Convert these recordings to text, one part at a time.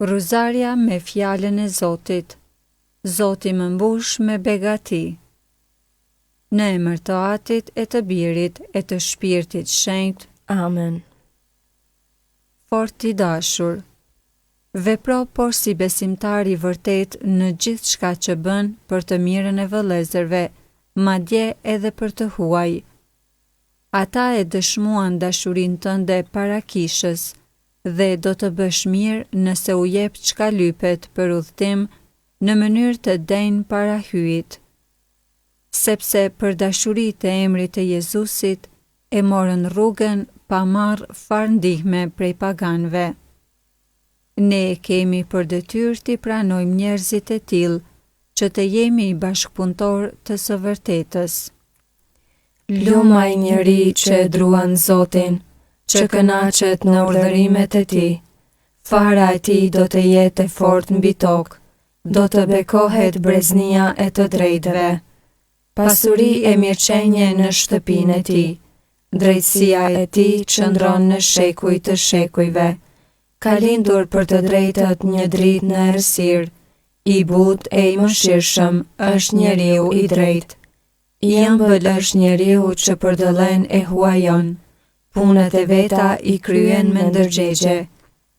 Ruzaria me fjalën e Zotit. Zoti më mbush me begati. Në emër të Atit e të Birit e të Shpirtit Shenjtë. Amen. Fort i dashur, vepro por si besimtar i vërtet në gjithë shka që bën për të mirën e vëllezërve, madje edhe për të huaj. Ata e dëshmuan dashurinë tënde para kishës dhe do të bësh mirë nëse u jep çka lypet për udhtim në mënyrë të denjë para hyjit. Sepse për dashuritë e emrit të Jezusit e morën rrugën pa marrë far ndihme prej paganëve. Ne kemi për detyrë t'i pranojmë njerëzit e tillë që të jemi bashkëpunëtor të së vërtetës. Lumaj njeri që e druan Zotin, që kënaqet në urdhërimet e tij. Fara e tij do të jetë e fortë mbi tokë, do të bekohet breznia e të drejtëve. Pasuri e mirëqenie në shtëpinë e tij, drejtësia e tij qëndron në shekuj të shekujve. Ka lindur për të drejtët një dritë në errësirë, i butë e i mëshirshëm është njeriu i drejtë. I ëmbël është njeriu që përdëllen e huajon, punët e veta i kryen me ndërgjegje.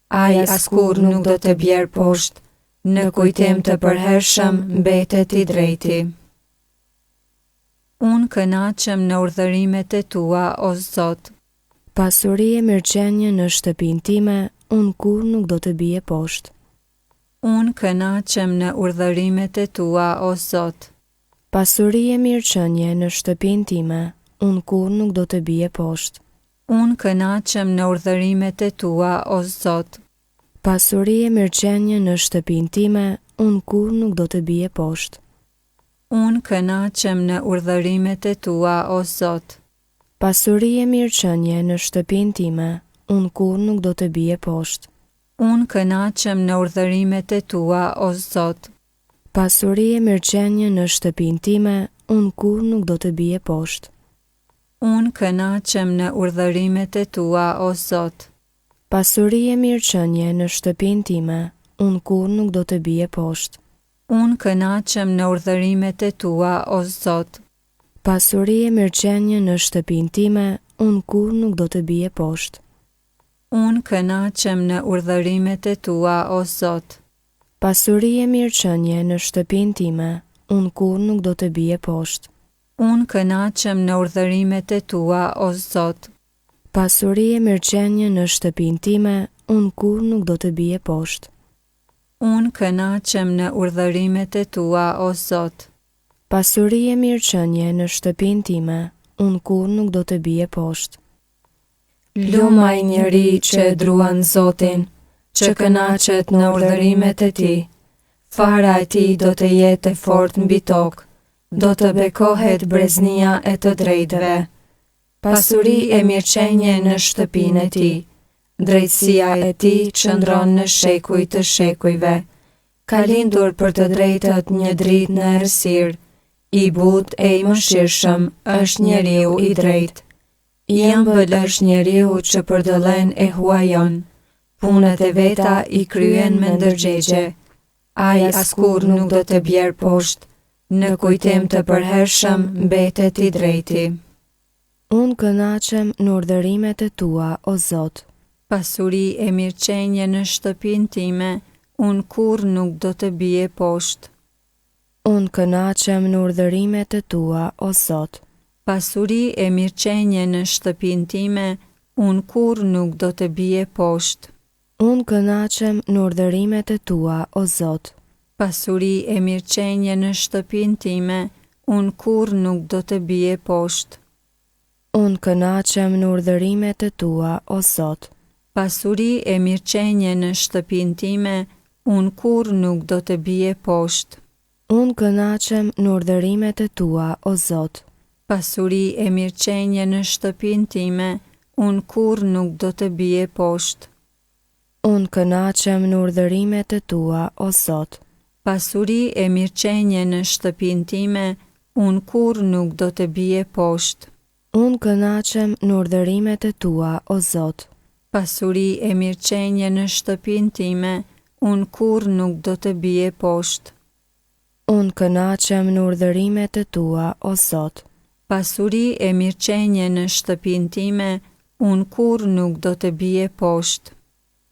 Ai askur nuk do të bjerë poshtë, në kujtim të përhershëm mbetet i drejti. Unë kënaqem në urdhërimet e tua, o Zot. Pasuri e mirëqenie në shtëpinë time, unë kur nuk do të bie poshtë. Unë kënaqem në urdhërimet e tua, o Zot. Pasuri e mirëqenie në shtëpinë time, unë kur nuk do të bie poshtë. Unë kënaqem në urdhërimet e tua, o Zot. Pasuri e mirëqenie në shtëpinë time, unë kur nuk do të bie poshtë. Unë kënaqem në urdhërimet e tua, o Zot. Pasuri e mirëqenie në shtëpinë time, unë kur nuk do të bie poshtë. Unë kënaqem në urdhërimet e tua, o Zot. Pasuri e mirëqenie në shtëpinë time, unë kur nuk do të bie poshtë. Unë kënaqem në urdhërimet e tua, o Zot. Pasuri e mirëqenie në shtëpinë time, unë kur nuk do të bie poshtë. Unë kënaqem në urdhërimet e tua, o Zot. Pasuri e mirëqenie në shtëpinë time, unë kur nuk do të bie poshtë. Unë kënaqem në urdhërimet e tua, o Zot. Pasuri e mirëqenie në shtëpinë time, unë kur nuk do të bie poshtë. Unë kënaqem në urdhërimet e tua, o Zot. Pasuri e mirëqenie në shtëpinë time, unë kur nuk do të bie poshtë. Unë kënaqem në urdhërimet e tua, o Zot. Pasuri e mirëqenie në shtëpinë time, unë kur nuk do të bie poshtë. Lumaj njeri që e druan Zotin, që kënaqet në urdhërimet e tij. Fara e tij do të jetë e fortë mbi tokë, do të bekohet breznia e të drejtëve. Pasuri e mirëqenie në shtëpinë e tij, drejtësia e tij qëndron në shekuj të shekujve. Ka lindur për të drejtët një dritë në errësirë, i butë e i mëshirshëm është njeriu i drejtë. I ëmbël është njeriu që përdëllen e huajon, punët e veta i kryen me ndërgjegje. Ai askur nuk do të bjerë poshtë, në kujtim të përhershëm mbetet i drejti. Unë kënaqem në urdhërimet e tua, o Zot. Pasuri e mirëqenie në shtëpinë time, unë kur nuk do të bie poshtë. Unë kënaqem në urdhërimet e tua, o Zot. Pasuri e mirëqenie në shtëpinë time, unë kur nuk do të bie poshtë. Unë kënaqem në urdhërimet e tua, o Zot. Pasuri e mirëqenie në shtëpinë time, unë kur nuk do të bie poshtë. Unë kënaqem në urdhërimet e tua, o Zot. Pasuri e mirëqenie në shtëpinë time, unë kur nuk do të bie poshtë. Unë kënaqem në urdhërimet e tua, o Zot. Pasuri e mirëqenie në shtëpinë time, unë kur nuk do të bie poshtë. Unë kënaqem në urdhërimet e tua, o Zot. Pasuri e mirëqenie në shtëpinë time, unë kur nuk do të bie poshtë. Unë kënaqem në urdhërimet e tua, o Zot. Pasuri e mirëqenie në shtëpinë time, unë kur nuk do të bie poshtë. Unë kënaqem në urdhërimet e tua, o Zot. Pasuri e mirëqenie në shtëpinë time, unë kur nuk do të bie poshtë.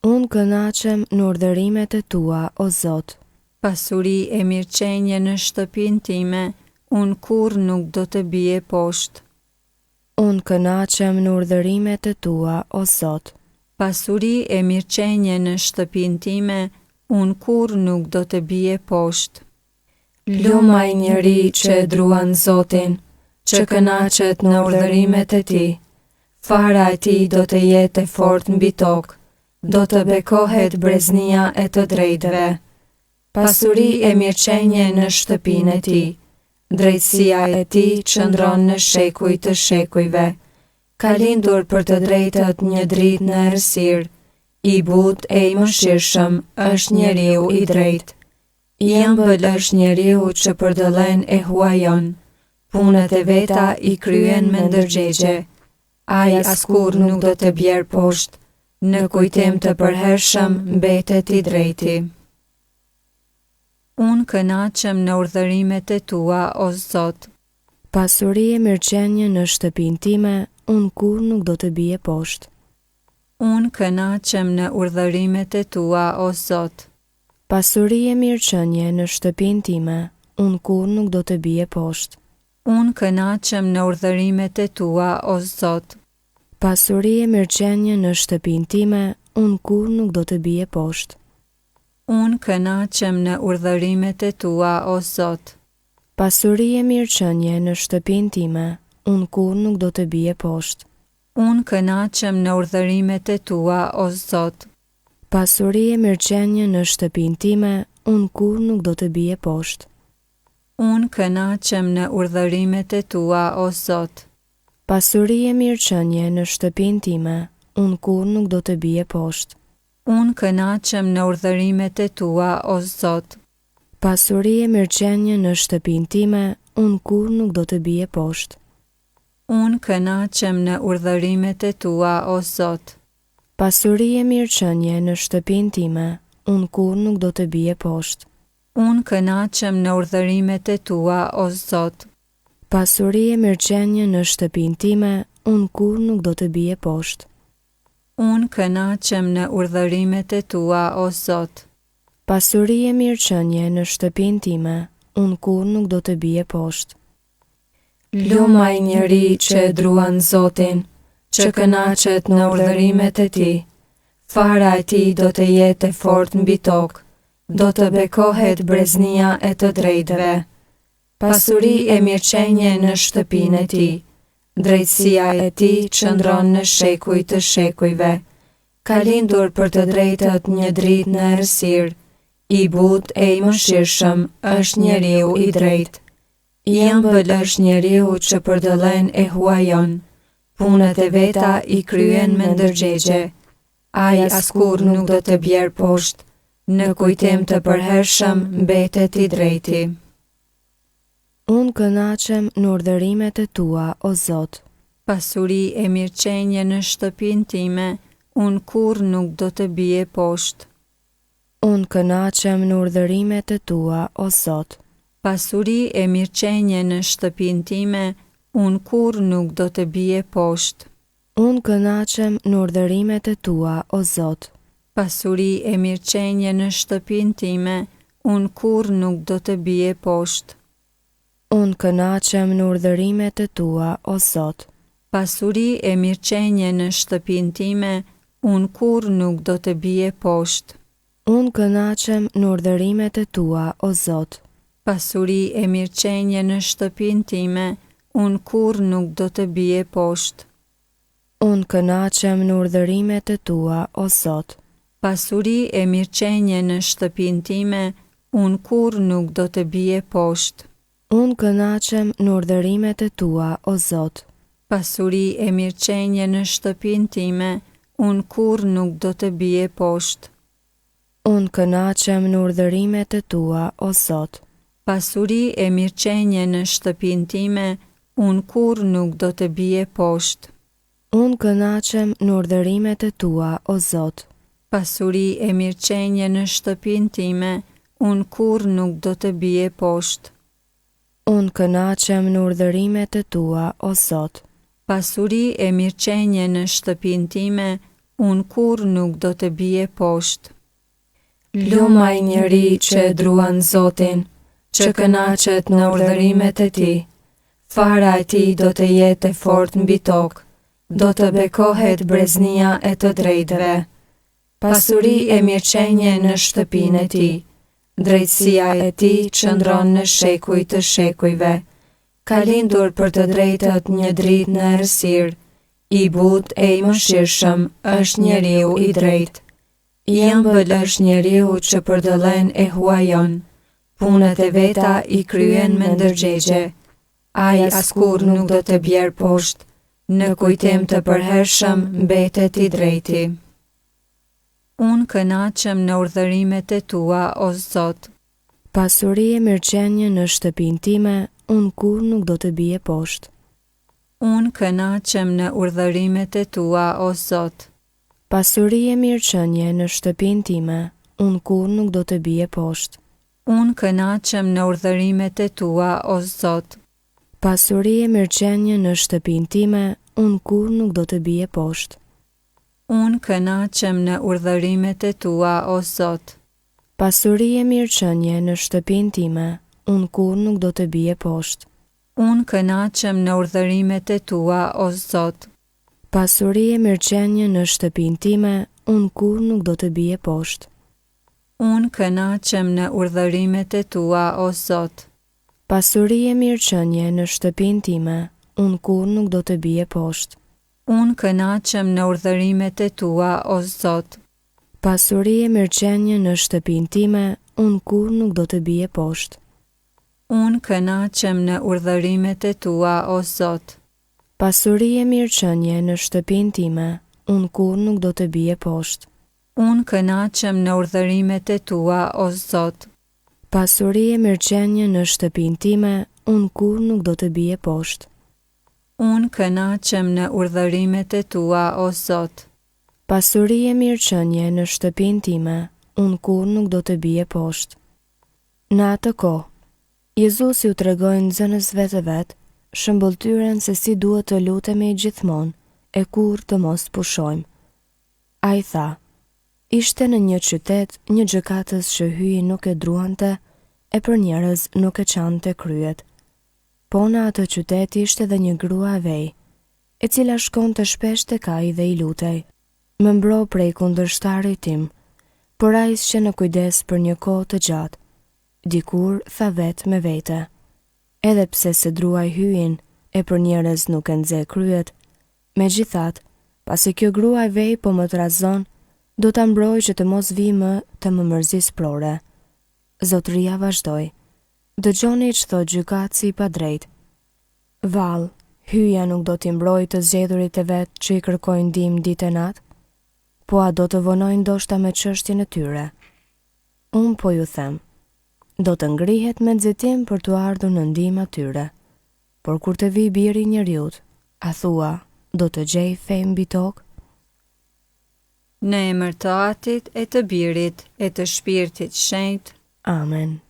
Unë kënaqem në urdhërimet e tua, o Zot. Pasuri e mirëqenie në shtëpinë time, unë kur nuk do të bie poshtë. Unë kënaqem në urdhërimet e tua, o Zot. Pasuri e mirëqenie në shtëpinë time, unë kur nuk do të bie poshtë. Lumaj njeri që e druan Zotin, që kënaqet në urdhërimet e tij. Fara e tij do të jetë e fortë mbi tokë, do të bekohet breznia e të drejtëve. Pasuri e mirëqenie në shtëpinë e tij. Drejtësia e tij qëndron në shekuj të shekujve. Ka lindur për të drejtët një dritë në errësirë. I butë e i mëshirshëm është njeriu i drejtë. I ëmbël është njeriu që përdëllen e huajon. Punët e veta i kryen me ndërgjegje. Ai askur nuk do të bjerë poshtë. Në kujtim të përhershëm mbetet i drejti. Unë kënaqem në urdhërimet e tua, o Zot. Pasuri e mirëqenie në shtëpinë time, unë kur nuk do të bie poshtë. Unë kënaqem në urdhërimet e tua, o Zot. Pasuri e mirëqenie në shtëpinë time, unë kur nuk do të bie poshtë. Unë kënaqem në urdhërimet e tua, o Zot. Pasuri e mirëqenie në shtëpinë time, unë kur nuk do të bie poshtë. Unë kënaqem në urdhërimet e tua, o Zot. Pasuri e mirëqenie në shtëpinë time, unë kur nuk do të bie poshtë. Unë kënaqem në urdhërimet e tua, o Zot. Pasuri e mirëqenie në shtëpinë time, unë kur nuk do të bie poshtë. Unë kënaqem në urdhërimet e tua, o Zot. Pasuri e mirëqenie në shtëpinë time, unë kur nuk do të bie poshtë. Unë kënaqem në urdhërimet e tua, o Zot. Pasuri e mirëqenie në shtëpinë time, unë kur nuk do të bie poshtë. Unë kënaqem në urdhërimet e tua, o Zot. Pasuri e mirëqenie në shtëpinë time, unë kur nuk do të bie poshtë. Unë kënaqem në urdhërimet e tua, o Zot. Pasuri e mirëqenie në shtëpinë time, unë kur nuk do të bie poshtë. Unë kënaqem në urdhërimet e tua, o Zot. Pasuri e mirëqenie në shtëpinë time, unë kur nuk do të bie poshtë. Lumaj njeri që e druan Zotin, që kënaqet në urdhërimet e tij. Fara e tij do të jetë e fortë mbi tokë, do të bekohet breznia e të drejtëve. Pasuri e mirëqenie në shtëpinë e tij. Drejtësia e tij qëndron në shekuj të shekujve. Ka lindur për të drejtët një dritë në errësirë. I butë e i mëshirshëm është njeriu i drejtë. I ëmbël është njeriu që përdëllen e huajon. Punët e veta i kryen me ndërgjegje. Ai askur nuk do të bjerë poshtë. Në kujtim të përhershëm mbetet i drejti. Unë kënaqem në urdhërimet e tua, o Zot. Pasuri e mirëqenie në shtëpinë time, unë kur nuk do të bie poshtë. Unë kënaqem në urdhërimet e tua, o Zot. Pasuri e mirëqenie në shtëpinë time, unë kur nuk do të bie poshtë. Unë kënaqem në urdhërimet e tua, o Zot. Pasuri e mirëqenie në shtëpinë time, unë kur nuk do të bie poshtë. Unë kënaqem në urdhërimet e tua, o Zot. Pasuri e mirëqenie në shtëpinë time, unë kur nuk do të bie poshtë. Unë kënaqem në urdhërimet e tua, o Zot. Pasuri e mirëqenie në shtëpinë time, unë kur nuk do të bie poshtë. Unë kënaqem në urdhërimet e tua, o Zot. Pasuri e mirëqenie në shtëpinë time, unë kur nuk do të bie poshtë. Unë kënaqem në urdhërimet e tua, o Zot. Pasuri e mirëqenie në shtëpinë time, unë kur nuk do të bie poshtë. Unë kënaqem në urdhërimet e tua, o Zot. Pasuri e mirëqenie në shtëpinë time, unë kur nuk do të bie poshtë. Unë kënaqem në urdhërimet e tua, o Zot. pasuri e mirëqenie në shtëpinë time, unë kur nuk do të bie poshtë. Unë kënaqem në urdhërimet e tua, o Zot. Pasuri e mirëqenie në shtëpinë time, unë kur nuk do të bie poshtë. Lumaj njeri që e druan Zotin, që kënaqet në urdhërimet e tij. Fara e tij do të jetë e fortë mbi tokë, do të bekohet breznia e të drejtëve. Pasuri e mirëqenie në shtëpinë e tij. Drejtësia e tij qëndron në shekuj të shekujve. Ka lindur për të drejtët një dritë në errësirë. I butë e i mëshirshëm është njeriu i drejtë. I ëmbël është njeriu që përdëllen e huajon. Punët e veta i kryen me ndërgjegje. Ai askur nuk do të bjerë poshtë. Në kujtim të përhershëm mbetet i drejti. Unë kënaqem në urdhërimet e tua, o Zot. Pasuri e mirëqenie në shtëpinë time, unë kur nuk do të bie poshtë. Unë kënaqem në urdhërimet e tua, o Zot. Pasuri e mirëqenie në shtëpinë time, unë kur nuk do të bie poshtë. Unë kënaqem në urdhërimet e tua, o Zot. Pasuri e mirëqenie në shtëpinë time, unë kur nuk do të bie poshtë. Unë kënaqem në urdhërimet e tua, o Zot. Pasuri e mirëqenie në shtëpinë time, unë kur nuk do të bie poshtë. Unë kënaqem në urdhërimet e tua, o Zot. Pasuri e mirëqenie në shtëpinë time, unë kur nuk do të bie poshtë. Unë kënaqem në urdhërimet e tua, o Zot. Pasuri e mirëqenie në shtëpinë time, unë kur nuk do të bie poshtë. Unë kënaqem në urdhërimet e tua, o Zot. Pasuri e mirëqenie në shtëpinë time, unë kur nuk do të bie poshtë. Unë kënaqem në urdhërimet e tua, o Zot. Pasuri e mirëqenie në shtëpinë time, unë kur nuk do të bie poshtë. Unë kënaqem në urdhërimet e tua, o Zot. Pasuri e mirëqenie në shtëpinë time, unë kur nuk do të bie poshtë. Unë kënaqem në urdhërimet e tua, o Zot. Pasuri e mirëqenie në shtëpinë time, unë kur nuk do të bie poshtë. Në atë kohë, Jezusi u tregoi nxënësve të vet shëmbulltyren se si duhet të lutemi gjithmonë e kur të mos pushojmë. Ai tha: ishte në një qytet një gjykatës që hyi nuk e druante e për njerëz nuk e çante kryet. Po në atë qytet ishte edhe një grua e vej, e cila shkonte shpesh tek ai dhe i lutej: më mbro prej kundërshtarit tim, por ai ishte në kujdes për një kohë të gjatë. Dikur tha vetë me vete: edhe pse se druaj hyin e për njerëz nuk e nxe kryet, megjithatë, pasi kjo grua e vej po më trazon, do ta mbroj që të mos vi më të më mërzis prore. Zotëria vazhdoi: dëgjoni që thot gjykatësi i padrejtë. Vallë, hyja nuk do t'i mbroj të zgjedhurit e vet që i kërkojnë ndihmë ditë e natë? Po a do të vonojnë ndoshta me çështjen e tyre? Unë po ju them, do të ngrihet me nxittim për t'u ardhur në ndihmë atyre. Por kur të vi Biri i Njeriut, a thua, do të gjej fe mbi tokë? Në emër të Atit e të Birit e të Shpirtit Shenjtë. Amen.